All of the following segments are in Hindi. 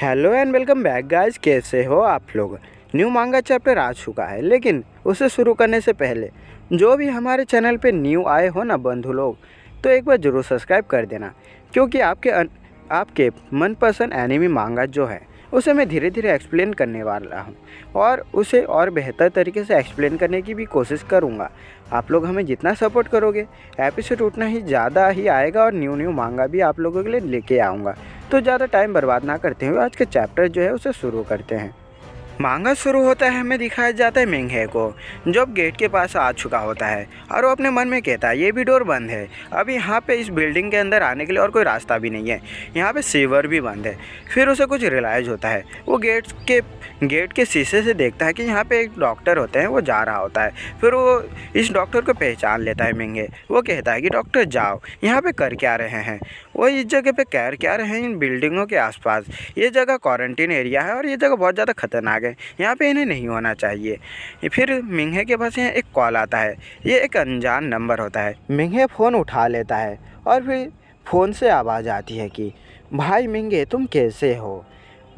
Hello and welcome back guys. कैसे हो आप लोग। न्यू मांगा चैप्टर आ चुका है, लेकिन उसे शुरू करने से पहले जो भी हमारे चैनल पे न्यू आए हो ना बंधु लोग, तो एक बार ज़रूर सब्सक्राइब कर देना, क्योंकि आपके मनपसंद एनिमी मांगा जो है उसे मैं धीरे धीरे एक्सप्लेन करने वाला हूँ और उसे और बेहतर तरीके से एक्सप्लेन करने की भी कोशिश करूँगा। आप लोग हमें जितना सपोर्ट करोगे एपिसोड उतना ही ज़्यादा ही आएगा और न्यू मांगा भी आप लोगों के लिए लेके आऊँगा। तो ज़्यादा टाइम बर्बाद ना करते हुए आज के चैप्टर जो है उसे शुरू करते हैं। मांगा शुरू होता है, हमें दिखाया जाता है मिंगहे को जो अब गेट के पास आ चुका होता है और वो अपने मन में कहता है ये भी डोर बंद है, अभी यहाँ पे इस बिल्डिंग के अंदर आने के लिए और कोई रास्ता भी नहीं है, यहाँ पे सीवर भी बंद है। फिर उसे कुछ रियलाइज़ होता है, वो गेट के शीशे से देखता है कि यहाँ पे एक डॉक्टर होते हैं, वो जा रहा होता है। फिर वो इस डॉक्टर को पहचान लेता है मिंगे। वो कहता है कि डॉक्टर जाओ, यहाँ पे कर क्या रहे हैं। वो इस जगह पे कर क्या रहे हैं इन बिल्डिंगों के आसपास। ये जगह क्वारंटीन एरिया है और ये जगह बहुत ज़्यादा खतरनाक है, यहाँ पे इन्हें नहीं होना चाहिए। फिर मिंगे के पास यहाँ एक कॉल आता है, ये एक अनजान नंबर होता है। मिंगे फ़ोन उठा लेता है और फिर फ़ोन से आवाज़ आती है कि भाई मिंगे तुम कैसे हो,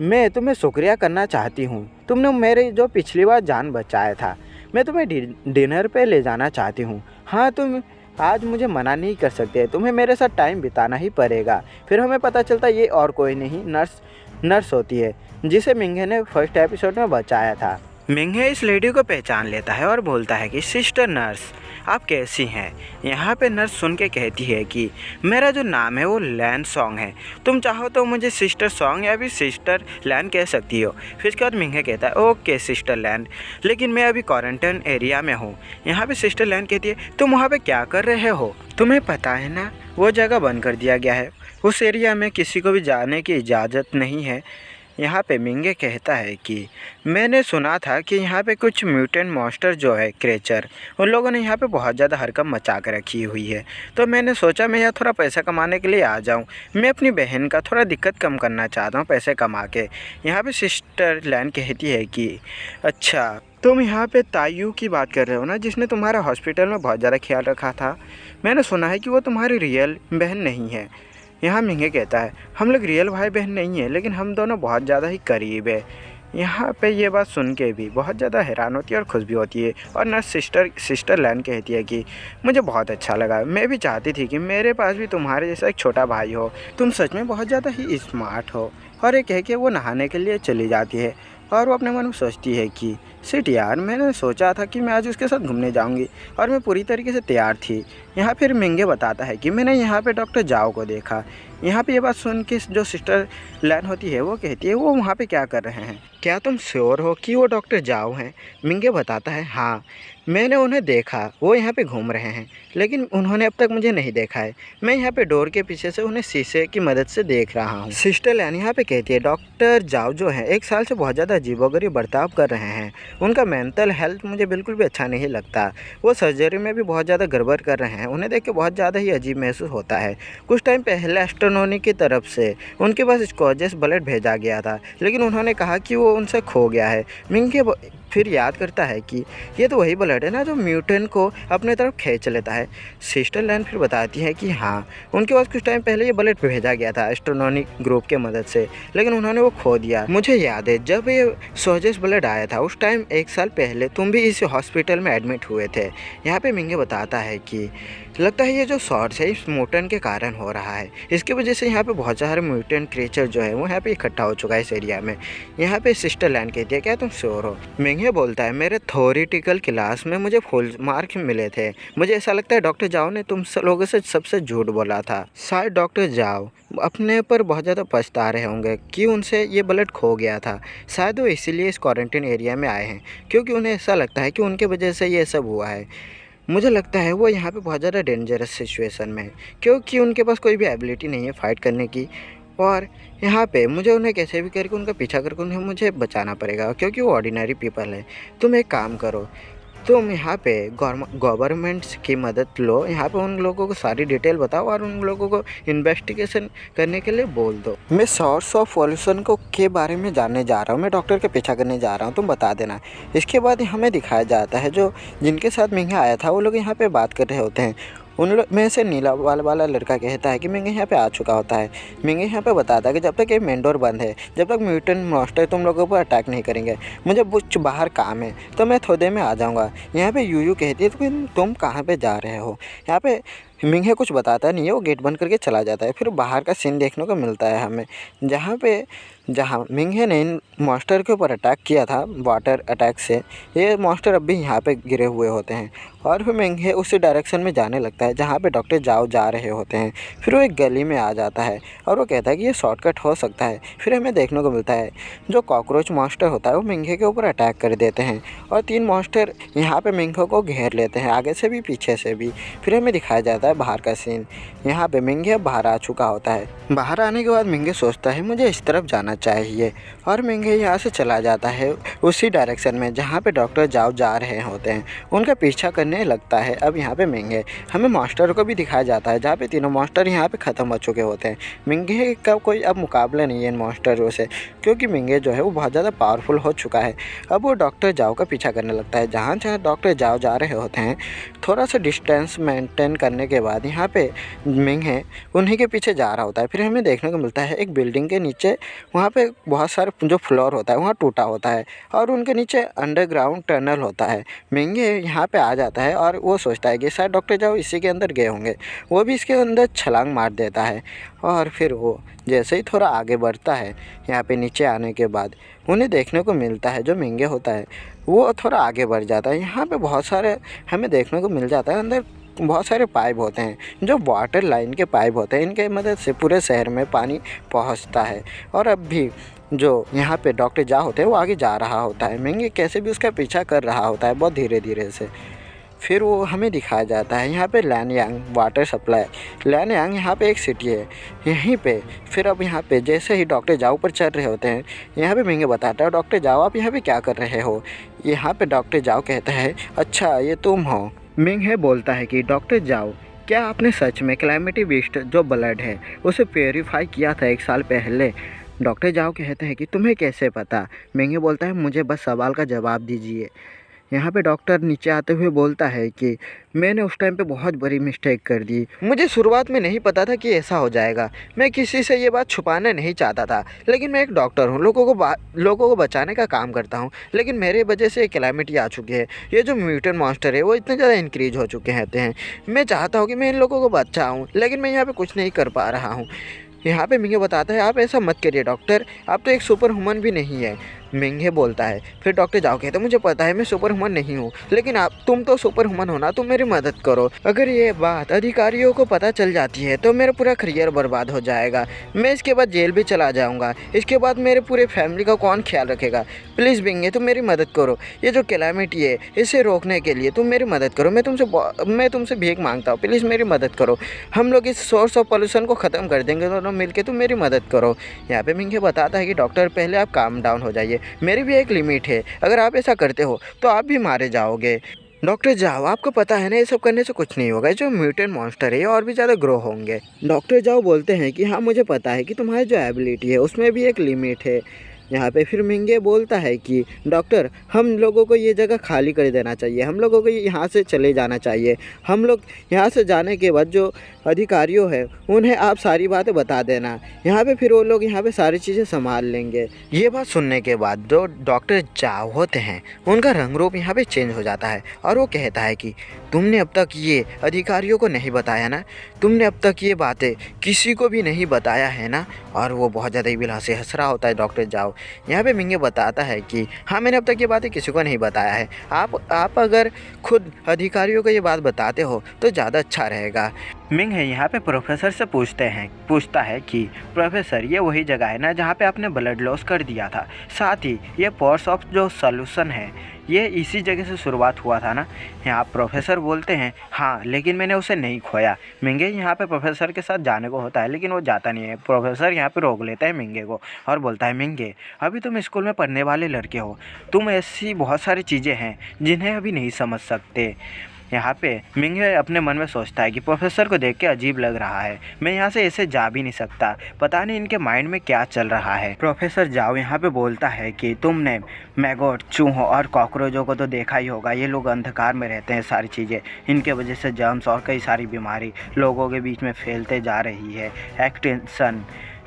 मैं तुम्हें शुक्रिया करना चाहती हूँ, तुमने मेरे जो पिछली बार जान बचाया था, मैं तुम्हें डिनर पे ले जाना चाहती हूँ। हाँ, तुम आज मुझे मना नहीं कर सकते, तुम्हें मेरे साथ टाइम बिताना ही पड़ेगा। फिर हमें पता चलता है ये और कोई नहीं नर्स होती है जिसे मिंगे ने फर्स्ट एपिसोड में बचाया था। मिंगे इस लेडी को पहचान लेता है और बोलता है कि सिस्टर नर्स आप कैसी हैं। यहाँ पे नर्स सुन के कहती है कि मेरा जो नाम है वो लैन सॉन्ग है, तुम चाहो तो मुझे सिस्टर सॉन्ग या फिर सिस्टर लैन कह सकती हो। फिर उसके बाद मिंगे कहता है ओके सिस्टर लैन, लेकिन मैं अभी क्वारंटाइन एरिया में हूँ। यहाँ पे सिस्टर लैन कहती है तुम वहाँ पे क्या कर रहे हो, तुम्हें पता है ना वो जगह बंद कर दिया गया है, उस एरिया में किसी को भी जाने की इजाज़त नहीं है। यहाँ पे मिंगे कहता है कि मैंने सुना था कि यहाँ पे कुछ म्यूटेंट मॉन्स्टर जो है क्रेचर, उन लोगों ने यहाँ पे बहुत ज़्यादा हरकत मचा कर रखी हुई है, तो मैंने सोचा मैं यहाँ थोड़ा पैसा कमाने के लिए आ जाऊँ। मैं अपनी बहन का थोड़ा दिक्कत कम करना चाहता हूँ पैसे कमा के। यहाँ पे सिस्टर लैन कहती है कि अच्छा तुम यहाँ पे तायू की बात कर रहे हो ना, जिसने तुम्हारा हॉस्पिटल में बहुत ज़्यादा ख्याल रखा था। मैंने सुना है कि वो तुम्हारी रियल बहन नहीं है। यहाँ मिंगे कहता है हम लोग रियल भाई बहन नहीं है, लेकिन हम दोनों बहुत ज़्यादा ही करीब है। यहाँ पे ये बात सुन के भी बहुत ज़्यादा हैरान होती है और खुश भी होती है। और नर्स सिस्टर लैन कहती है कि मुझे बहुत अच्छा लगा, मैं भी चाहती थी कि मेरे पास भी तुम्हारे जैसा एक छोटा भाई हो, तुम सच में बहुत ज़्यादा ही स्मार्ट हो। और ये कह के वो नहाने के लिए चली जाती है और वो अपने मन में सोचती है कि शिट यार, मैंने सोचा था कि मैं आज उसके साथ घूमने जाऊंगी और मैं पूरी तरीके से तैयार थी। यहाँ फिर मिंगे बताता है कि मैंने यहाँ पे डॉक्टर जाओ को देखा। यहाँ पे ये बात सुन के जो सिस्टर लैन होती है वो कहती है वो वहाँ पे क्या कर रहे हैं, क्या तुम श्योर हो कि वो डॉक्टर जाओ हैं। मिंगे बताता है हाँ, मैंने उन्हें देखा, वो यहाँ पे घूम रहे हैं, लेकिन उन्होंने अब तक मुझे नहीं देखा है। मैं यहाँ पे डोर के पीछे से उन्हें शीशे की मदद से देख रहा हूँ। सिस्टर लैन यहाँ पे कहती है डॉक्टर जाओ जो है 1 साल से बहुत ज़्यादा अजीबोगरीब बर्ताव कर रहे हैं, उनका मेंटल हेल्थ मुझे बिल्कुल भी अच्छा नहीं लगता। वो सर्जरी में भी बहुत ज़्यादा गड़बड़ कर रहे हैं, उन्हें देख के बहुत ज़्यादा ही अजीब महसूस होता है। कुछ टाइम पहले एस्ट्रोनॉमी की तरफ से उनके पास स्कॉर्जियस ब्लड भेजा गया था, लेकिन उन्होंने कहा कि वो उनसे खो गया है। मिंगे फिर याद करता है कि ये तो वही ब्लड है ना जो म्यूटेंट को अपने तरफ खींच लेता है। सिस्टर लैन फिर बताती है कि हाँ, उनके पास कुछ टाइम पहले ये ब्लड भेजा गया था एस्ट्रोनॉमिक ग्रुप के मदद से, लेकिन उन्होंने वो खो दिया। मुझे याद है जब ये सोजेस ब्लड आया था उस टाइम 1 साल पहले तुम भी इस हॉस्पिटल में एडमिट हुए थे। यहाँ पे मिंगे बताता है कि लगता है ये जो शॉर्ट्स है इस म्यूटेंट के कारण हो रहा है, इसकी वजह से यहाँ पे बहुत सारे म्यूटेंट क्रिएचर जो है वो यहाँ पे इकट्ठा हो चुका है इस एरिया में। यहाँ पे सिस्टर लैन कहती है क्या तुम श्योर हो। मिंगे बोलता है मेरे थ्योरेटिकल क्लास में मुझे फुल मार्क मिले थे, मुझे ऐसा लगता है डॉक्टर जाओ ने तुम लोगों से सबसे झूठ बोला था। शायद डॉक्टर जाओ अपने पर बहुत ज़्यादा पछता रहे होंगे कि उनसे ये ब्लड खो गया था। शायद वो इसीलिए इस क्वारंटीन एरिया में आए हैं, क्योंकि उन्हें ऐसा लगता है कि उनके वजह से ये सब हुआ है। मुझे लगता है वो यहाँ पे बहुत ज़्यादा डेंजरस सिचुएशन में है, क्योंकि उनके पास कोई भी एबिलिटी नहीं है फाइट करने की। और यहाँ पे मुझे उन्हें कैसे भी करके उनका पीछा करके उन्हें मुझे बचाना पड़ेगा, क्योंकि वो ऑर्डिनरी पीपल है। तुम एक काम करो, तुम यहाँ पे गवर्नमेंट्स की मदद लो, यहाँ पे उन लोगों को सारी डिटेल बताओ और उन लोगों को इन्वेस्टिगेशन करने के लिए बोल दो। मैं सोर्स ऑफ पॉल्यूशन को के बारे में जानने जा रहा हूँ, मैं डॉक्टर के पीछा करने जा रहा हूँ, तुम बता देना। इसके बाद हमें दिखाया जाता है जो जिनके साथ मिंगे आया था वो लोग यहाँ पे बात कर रहे होते हैं। उन लोग में से नीला वाला लड़का कहता है कि मिंगे यहाँ पे आ चुका होता है। मिंगे यहाँ पे बताता है कि जब तक ये मेन डोर बंद है, जब तक म्यूटेंट मॉन्स्टर तुम लोगों पर अटैक नहीं करेंगे, मुझे कुछ बाहर काम है, तो मैं थोड़ी देर में आ जाऊँगा। यहाँ पे यूयू कहती है तो तुम कहाँ पे जा रहे हो। यहाँ पे मिंगे कुछ बताता नहीं है, वो गेट बंद करके चला जाता है। फिर बाहर का सीन देखने को मिलता है हमें, जहाँ मिंगे ने इन मॉन्स्टर के ऊपर अटैक किया था वाटर अटैक से। ये मॉन्स्टर अब भी यहाँ पे गिरे हुए होते हैं और फिर मिंगे उसी डायरेक्शन में जाने लगता है जहाँ पे डॉक्टर जाओ जा रहे होते हैं। फिर वो एक गली में आ जाता है और वो कहता है कि ये शॉर्टकट हो सकता है। फिर हमें देखने को मिलता है जो कॉकरोच मॉन्स्टर होता है वो मिंगे के ऊपर अटैक कर देते हैं और 3 मॉन्स्टर यहाँ पे मिंगे को घेर लेते हैं, आगे से भी पीछे से भी। फिर हमें दिखाया जाता है बाहर का सीन। यहाँ पे मिंगे बाहर आ चुका होता है। बाहर आने के बाद मिंगे सोचता है मुझे इस तरफ जाना चाहिए और मिंगे यहाँ से चला जाता है उसी डायरेक्शन में जहाँ पे डॉक्टर जाओ जा रहे होते हैं। उनका पीछा करने लगता है। अब यहाँ पे मिंगे हमें मॉन्स्टर को भी दिखाया जाता है जहाँ पे तीनों मॉन्स्टर यहाँ पे ख़त्म हो चुके होते हैं। मिंगे का कोई अब मुकाबला नहीं है इन मॉन्स्टरों से, क्योंकि मिंगे जो है वो बहुत ज़्यादा पावरफुल हो चुका है। अब वो डॉक्टर जाओ का पीछा करने लगता है। जहाँ जहाँ डॉक्टर जाओ जा रहे होते हैं थोड़ा सा डिस्टेंस मेंटेन करने के बाद यहाँ पे मिंगे उन्हीं के पीछे जा रहा होता है। फिर हमें देखने को मिलता है एक बिल्डिंग के नीचे वहाँ पे बहुत सारे जो फ्लोर होता है वहाँ टूटा होता है और उनके नीचे अंडरग्राउंड टनल होता है। मिंगे यहाँ पे आ जाता है और वो सोचता है कि शायद डॉक्टर जाओ इसी के अंदर गए होंगे। वो भी इसके अंदर छलांग मार देता है और फिर वो जैसे ही थोड़ा आगे बढ़ता है यहाँ पे नीचे आने के बाद उन्हें देखने को मिलता है जो मिंगे होता है वो थोड़ा आगे बढ़ जाता है। यहाँ पे बहुत सारे हमें देखने को मिल जाता है अंदर बहुत सारे पाइप होते हैं जो वाटर लाइन के पाइप होते हैं। इनके मदद से पूरे शहर में पानी पहुंचता है और अब भी जो यहाँ पे डॉक्टर जा होते हैं वो आगे जा रहा होता है। मिंगे कैसे भी उसका पीछा कर रहा होता है बहुत धीरे धीरे से। फिर वो हमें दिखाया जाता है यहाँ पे लैनयांग वाटर सप्लाई। लैनयांग यहाँ पे एक सिटी है यहीं पे। फिर अब यहाँ पे जैसे ही डॉक्टर जाओ पर चढ़ रहे होते हैं यहाँ पे मिंगे बताता है डॉक्टर जाओ आप यहाँ पे क्या कर रहे हो। यहाँ पे डॉक्टर जाओ कहता है अच्छा ये तुम हो। मिंगे बोलता है कि डॉक्टर जाओ क्या आपने सच में कैलामिटी बीस्ट जो ब्लड है उसे प्योरीफाई किया था 1 साल पहले। डॉक्टर जाओ कहते हैं कि तुम्हें कैसे पता। मिंगे बोलता है मुझे बस सवाल का जवाब दीजिए। यहाँ पे डॉक्टर नीचे आते हुए बोलता है कि मैंने उस टाइम पे बहुत बड़ी मिस्टेक कर दी। मुझे शुरुआत में नहीं पता था कि ऐसा हो जाएगा। मैं किसी से ये बात छुपाना नहीं चाहता था, लेकिन मैं एक डॉक्टर हूँ, लोगों को बचाने का काम करता हूँ। लेकिन मेरे वजह से कैलामिटी आ चुकी है। ये जो म्यूटेंट मॉन्स्टर है वो इतने ज़्यादा इंक्रीज हो चुके हैं। मैं चाहता हूँ कि मैं इन लोगों को बचाऊँ, लेकिन मैं यहाँ पर कुछ नहीं कर पा रहा हूँ। यहाँ पे मिंगे बताता है आप ऐसा मत करिए डॉक्टर, आप तो एक सुपर ह्यूमन भी नहीं है। मिंगे बोलता है। फिर डॉक्टर जाओ कहते मुझे पता है मैं सुपर ह्यूमन नहीं हूँ, लेकिन तुम तो सुपर ह्यूमन हो ना, तुम मेरी मदद करो। अगर ये बात अधिकारियों को पता चल जाती है तो मेरा पूरा करियर बर्बाद हो जाएगा। मैं इसके बाद जेल भी चला जाऊँगा। इसके बाद मेरे पूरे फैमिली का कौन ख्याल रखेगा। प्लीज़ मिंगे तुम मेरी मदद करो। ये जो कैलामिटी है इसे रोकने के लिए तुम मेरी मदद करो। मैं तुमसे भीख मांगता हूँ, प्लीज़ मेरी मदद करो। हम लोग इस सोर्स ऑफ पोल्यूशन को ख़त्म कर देंगे दोनों मिलके, तुम मेरी मदद करो। यहाँ पे मिंगे बताता है कि डॉक्टर पहले आप काम डाउन हो जाइए, मेरी भी एक लिमिट है। अगर आप ऐसा करते हो तो आप भी मारे जाओगे। डॉक्टर जाओ आपको पता है ना ये सब करने से कुछ नहीं होगा। जो म्यूटेंट मॉन्स्टर है ये और भी ज़्यादा ग्रो होंगे। डॉक्टर जाओ बोलते हैं कि हाँ मुझे पता है कि तुम्हारी जो एबिलिटी है उसमें भी एक लिमिट है। यहाँ पे फिर मिंगे बोलता है कि डॉक्टर हम लोगों को ये जगह खाली कर देना चाहिए, हम लोगों को यहाँ से चले जाना चाहिए। हम लोग यहाँ से जाने के बाद जो अधिकारियों है उन्हें आप सारी बातें बता देना। यहाँ पे फिर वो लोग यहाँ पे सारी चीज़ें संभाल लेंगे। ये बात सुनने के बाद जो डॉक्टर जाओ होते हैं उनका रंग रूप यहाँ पे चेंज हो जाता है और वो कहता है कि तुमने अब तक ये अधिकारियों को नहीं बताया ना, तुमने अब तक ये बातें किसी को भी नहीं बताया है ना। और वो बहुत ज़्यादा इबिला से हंस रहा होता है डॉक्टर जाओ। यहाँ पे मिंगे बताता है कि हाँ मैंने अब तक ये बातें किसी को नहीं बताया है। आप अगर खुद अधिकारियों को ये बात बताते हो तो ज़्यादा अच्छा रहेगा। मिंग है यहाँ पे प्रोफेसर से पूछता है कि प्रोफेसर ये वही जगह है ना जहाँ पे आपने ब्लड लॉस कर दिया था, साथ ही ये पोर्स ऑफ जो सॉल्यूशन है ये इसी जगह से शुरुआत हुआ था ना। यहाँ प्रोफेसर बोलते हैं हाँ लेकिन मैंने उसे नहीं खोया। मिंगे यहाँ पे प्रोफेसर के साथ जाने को होता है लेकिन वो जाता नहीं है। प्रोफेसर यहाँ पे रोक लेता है मिंगे को और बोलता है मिंगे अभी तुम स्कूल में पढ़ने वाले लड़के हो, तुम ऐसी बहुत सारी चीज़ें हैं जिन्हें अभी नहीं समझ सकते। यहाँ पे मिंगे अपने मन में सोचता है कि प्रोफेसर को देख के अजीब लग रहा है, मैं यहाँ से ऐसे जा भी नहीं सकता, पता नहीं इनके माइंड में क्या चल रहा है। प्रोफेसर जाओ यहाँ पे बोलता है कि तुमने मैगोट, चूहों और कॉकरोचों को तो देखा ही होगा, ये लोग अंधकार में रहते हैं, सारी चीज़ें इनके वजह से जर्म्स और कई सारी बीमारी लोगों के बीच में फैलते जा रही है। एक्सटेंशन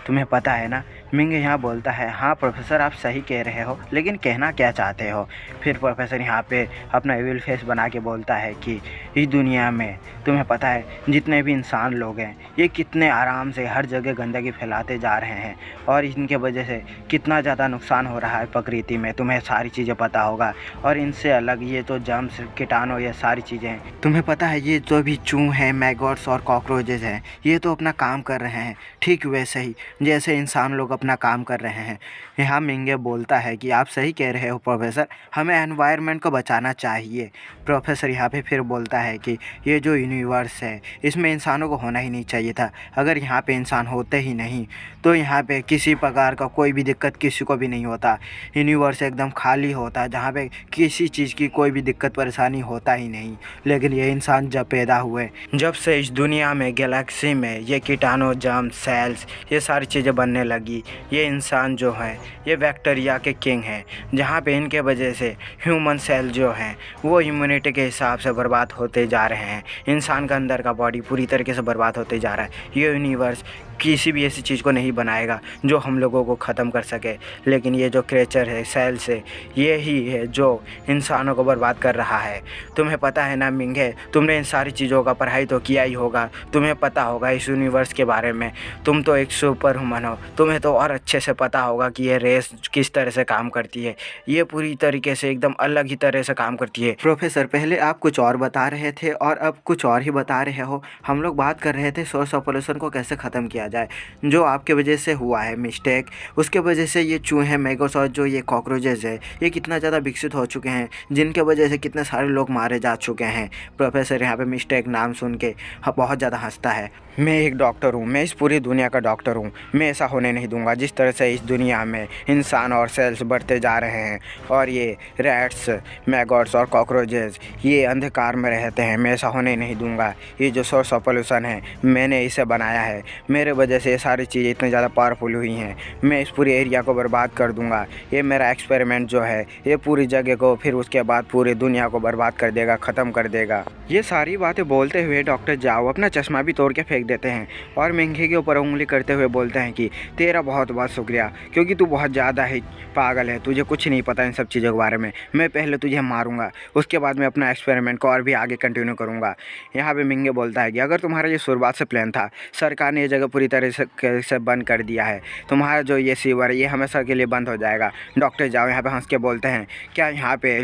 तुम्हें पता है ना। मिंग यहाँ बोलता है हाँ प्रोफेसर आप सही कह रहे हो, लेकिन कहना क्या चाहते हो। फिर प्रोफेसर यहाँ पे अपना एविल फेस बना के बोलता है कि इस दुनिया में तुम्हें पता है जितने भी इंसान लोग हैं ये कितने आराम से हर जगह गंदगी फैलाते जा रहे हैं और इनके वजह से कितना ज़्यादा नुकसान हो रहा है प्रकृति में, तुम्हें सारी चीज़ें पता होगा। और इनसे अलग ये तो जर्म्स, कीटाणु, ये सारी चीज़ें हैं, तुम्हें पता है ये जो भी चूहे हैं, मैगोट्स और कॉकरोचेज हैं, ये तो अपना काम कर रहे हैं ठीक वैसे ही जैसे इंसान लोग अपना काम कर रहे हैं। यहाँ मिंगे बोलता है कि आप सही कह रहे हो प्रोफेसर, हमें एनवायरनमेंट को बचाना चाहिए। प्रोफेसर यहाँ पे फिर बोलता है कि ये जो यूनिवर्स है इसमें इंसानों को होना ही नहीं चाहिए था, अगर यहाँ पे इंसान होते ही नहीं तो यहाँ पे किसी प्रकार का कोई भी दिक्कत किसी को भी नहीं होता, यूनिवर्स एकदम खाली होता जहाँ पे किसी चीज़ की कोई भी दिक्कत परेशानी होता ही नहीं। लेकिन ये इंसान जब पैदा हुए, जब से इस दुनिया में, गैलेक्सी में ये कीटाणु, जर्म्स, सेल्स, ये सारी चीज़ें बनने लगी, ये इंसान जो है ये बैक्टीरिया के किंग हैं, जहाँ पे इनके वजह से ह्यूमन सेल जो हैं वो इम्यूनिटी के हिसाब से बर्बाद होते जा रहे हैं। इंसान का अंदर का बॉडी पूरी तरीके से बर्बाद होते जा रहा है। ये यूनिवर्स किसी भी ऐसी चीज़ को नहीं बनाएगा जो हम लोगों को ख़त्म कर सके, लेकिन ये जो क्रिएचर है, सेल्स है, ये ही है जो इंसानों को बर्बाद कर रहा है। तुम्हें पता है ना मिंगे, तुमने इन सारी चीज़ों का पढ़ाई तो किया ही होगा, तुम्हें पता होगा इस यूनिवर्स के बारे में, तुम तो एक सुपर ह्यूमन हो, तुम्हें तो और अच्छे से पता होगा कि ये रेस किस तरह से काम करती है, ये पूरी तरीके से एकदम अलग ही तरह से काम करती है। प्रोफेसर पहले आप कुछ और बता रहे थे और अब कुछ और ही बता रहे हो। हम लोग बात कर रहे थे सोर्स ऑफ पोल्यूशन को कैसे ख़त्म किया जाए, जो आपके वजह से हुआ है मिस्टेक, उसके वजह से ये चूहे, मैगोट्स और जो ये कॉकरोचेज है ये कितना ज़्यादा विकसित हो चुके हैं, जिनके वजह से कितने सारे लोग मारे जा चुके हैं। प्रोफेसर यहाँ पे मिस्टेक नाम सुन के बहुत ज़्यादा हंसता है। मैं एक डॉक्टर हूँ, मैं इस पूरी दुनिया का डॉक्टर हूँ, मैं ऐसा होने नहीं दूंगा। जिस तरह से इस दुनिया में इंसान और सेल्स बढ़ते जा रहे हैं और ये रैट्स, मैगोट्स और कॉकरोचेज ये अंधकार में रहते हैं, मैं ऐसा होने नहीं दूंगा। ये जो सोर्स ऑफ पोल्यूशन है मैंने इसे बनाया है, मेरे वजह से ये सारी चीज़ें इतनी ज़्यादा पावरफुल हुई हैं, मैं इस पूरे एरिया को बर्बाद कर दूंगा। ये मेरा एक्सपेरिमेंट जो है ये पूरी जगह को, फिर उसके बाद पूरी दुनिया को बर्बाद कर देगा, ख़त्म कर देगा। ये सारी बातें बोलते हुए डॉक्टर जाओ अपना चश्मा भी तोड़ के फेंक देते हैं और मिंगे के ऊपर उंगली करते हुए बोलते हैं कि तेरा बहुत बहुत शुक्रिया, क्योंकि तू बहुत ज़्यादा ही पागल है, तुझे कुछ नहीं पता इन सब चीज़ों के बारे में। मैं पहले तुझे मारूंगा, उसके बाद मैं अपना एक्सपेरिमेंट को और भी आगे कंटिन्यू करूंगा। यहाँ पे मिंगे बोलता है कि अगर तुम्हारा ये शुरुआत से प्लान था, सरकार ने ये जगह पूरी तरह से बंद कर दिया है, तुम्हारा जो ये सीवर है ये हमेशा के लिए बंद हो जाएगा। डॉक्टर जाओ यहाँ पे हंस के बोलते हैं क्या यहाँ पे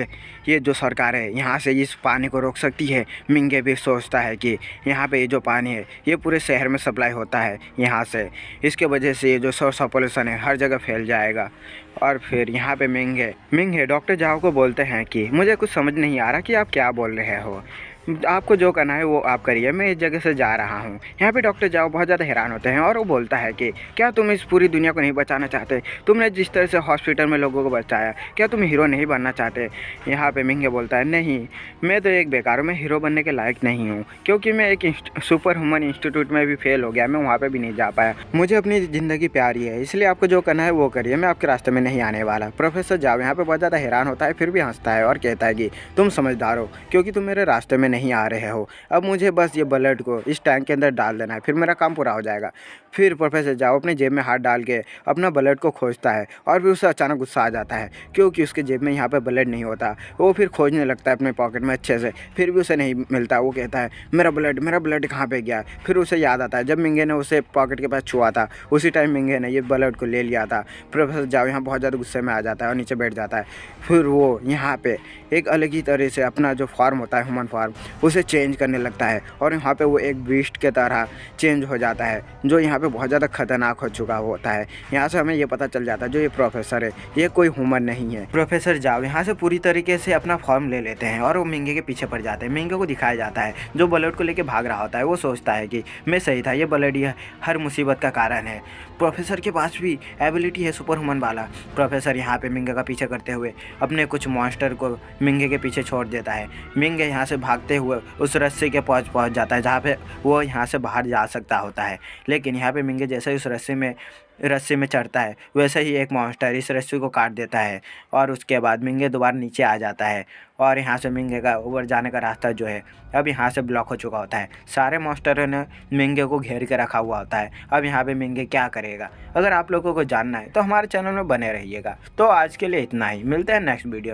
ये जो सरकार है यहाँ से इस पानी को रोक सकती है। मिंगे भी सोचता है कि यहाँ पे ये जो पानी है ये पूरे शहर में सप्लाई होता है यहाँ से, इसके वजह से ये जो सोर्स ऑफ पोल्यूशन है हर जगह फैल जाएगा। और फिर यहाँ पे मिंगे डॉक्टर जाओ को बोलते हैं कि मुझे कुछ समझ नहीं आ रहा कि आप क्या बोल रहे हो, आपको जो करना है वो आप करिए, मैं इस जगह से जा रहा हूँ। यहाँ पे डॉक्टर जाओ बहुत ज़्यादा हैरान होते हैं और वो बोलता है कि क्या तुम इस पूरी दुनिया को नहीं बचाना चाहते, तुमने जिस तरह से हॉस्पिटल में लोगों को बचाया, क्या तुम हीरो नहीं बनना चाहते। यहाँ पे मिंगे बोलता है नहीं, मैं तो एक बेकार हूँ, मैं हीरो बनने के लायक नहीं हूँ, क्योंकि मैं एक सुपर ह्यूमन इंस्टीट्यूट में भी फेल हो गया, मैं वहाँ पर भी नहीं जा पाया, मुझे अपनी ज़िंदगी प्यारी है, इसलिए आपको जो करना है वो करिए, मैं आपके रास्ते में नहीं आने वाला। प्रोफेसर जाओ यहाँ पे बहुत ज़्यादा हैरान होता है, फिर भी हंसता है और कहता है कि तुम समझदार हो, क्योंकि तुम मेरे रास्ते में नहीं आ रहे हो, अब मुझे बस ये ब्लड को इस टैंक के अंदर डाल देना है, फिर मेरा काम पूरा हो जाएगा। फिर प्रोफेसर जाओ अपने जेब में हाथ डाल के अपना ब्लड को खोजता है और फिर उसे अचानक गुस्सा आ जाता है, क्योंकि उसके जेब में यहाँ पे ब्लड नहीं होता। वो फिर खोजने लगता है अपने पॉकेट में अच्छे से, फिर भी उसे नहीं मिलता। वो कहता है मेरा ब्लड कहाँ पे गया। फिर उसे याद आता है जब मिंगे ने उसे पॉकेट के पास छुआ था, उसी टाइम मिंगे ने ये ब्लड को ले लिया था। प्रोफेसर जाओ यहाँ बहुत ज़्यादा गुस्से में आ जाता है और नीचे बैठ जाता है। फिर वो यहाँ पे एक अलग ही तरह से अपना जो फॉर्म होता है, ह्यूमन फॉर्म, उसे चेंज करने लगता है और यहाँ पे वो एक बीस्ट के तरह चेंज हो जाता है, जो यहाँ पे बहुत ज़्यादा खतरनाक हो चुका होता है। यहाँ से हमें ये पता चल जाता है जो ये प्रोफेसर है ये कोई ह्यूमन नहीं है। प्रोफेसर जाओ यहाँ से पूरी तरीके से अपना फॉर्म ले लेते हैं और वो मिंगे के पीछे पड़ जाते हैं। मिंगे को दिखाया जाता है जो ब्लड को लेके भाग रहा होता है, वो सोचता है कि मैं सही था, ये ब्लड ही हर मुसीबत का कारण है। प्रोफेसर के पास भी एबिलिटी है सुपर ह्यूमन वाला। प्रोफेसर यहाँ पे मिंगे का पीछे करते हुए अपने कुछ मॉन्स्टर को मिंगे के पीछे छोड़ देता है। मिंगे यहाँ से भागते हुए उस रस्सी के पहुँच जाता है जहाँ पे वो यहाँ से बाहर जा सकता होता है। लेकिन यहाँ पे मिंगे जैसे ही उस रस्सी में चढ़ता है वैसे ही एक मॉन्स्टर इस रस्सी को काट देता है और उसके बाद मिंगे दोबारा नीचे आ जाता है और यहाँ से मिंगे का ऊपर जाने का रास्ता जो है अब यहाँ से ब्लॉक हो चुका होता है। सारे मॉन्स्टरों ने मिंगे को घेर के रखा हुआ होता है। अब यहाँ पे मिंगे क्या करेगा, अगर आप लोगों को जानना है तो हमारे चैनल में बने रहिएगा। तो आज के लिए इतना ही, मिलते हैं नेक्स्ट वीडियो में।